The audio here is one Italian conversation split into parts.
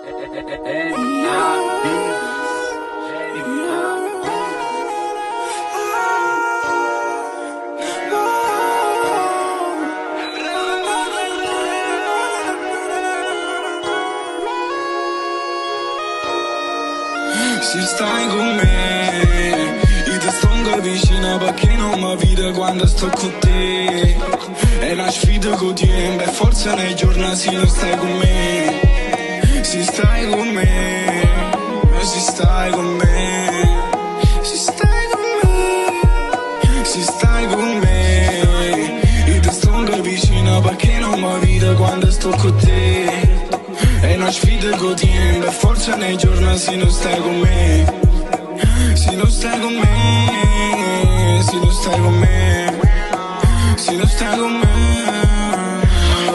Se stai con me, io ti sto vicino perché non mi vede quando sto con te. È una sfida quotidiana, per forza nei giorni se non stai con me. Se stai con me, se stai con me, se stai con me, se stai con me, io ti sto vicino perché non mi vede quando sto con te. È una sfida quotidiana, per forza nei giorni se non stai con me. Se non stai con me, se non stai con me, se non stai con me.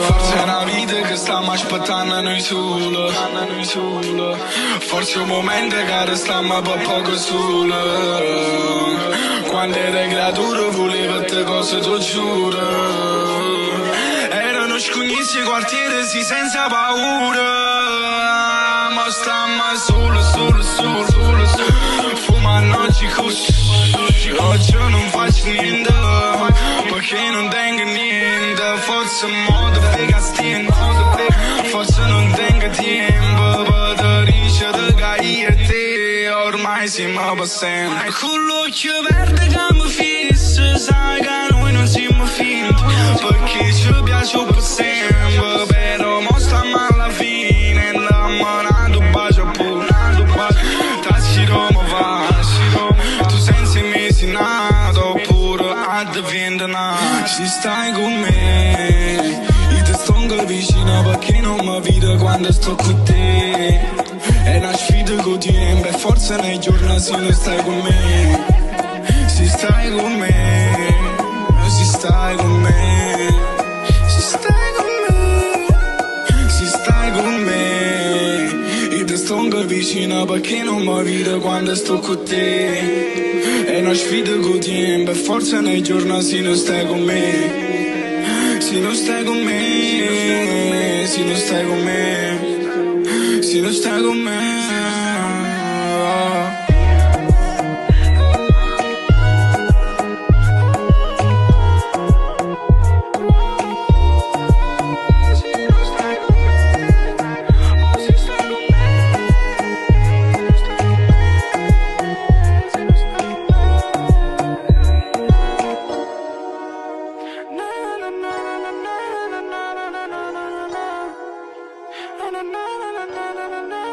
Forse è una vita che stiamo aspettando noi solo. Forse è un momento che stiamo per poco solo. Quando eri creatura volevo te cose, tu giuro. Erano scognizzi quartieri sì senza paura. Ma stiamo solo. Fumando oggi così. Oggi non faccio niente perché non tengo niente. Forse modo frega stiente. Forse non tengo tempo per ricevere che io e te ormai siamo per sempre. Con l'occhio verde che mi fissa, sai che noi non siamo finti perché ci piace per sempre. Però mo stiamo alla fine, innamorato bacio pure. Tassi Roma va, tu senza me sei nato oppure a diventare. Se stai con me, io ti sto vicino perché non mi vede quando sto con te. È una sfida quotidiana, per forza nei giorni se non stai con me. Se stai con me, se stai con me, se stai con me, se stai con me, io ti sto vicino perché non mi vede quando sto con te. È una sfida quotidiana, per forza nei giorni se non stai con me. Se non stai con me, se non stai con me, se non stai con me. Na na na na na na na na na na.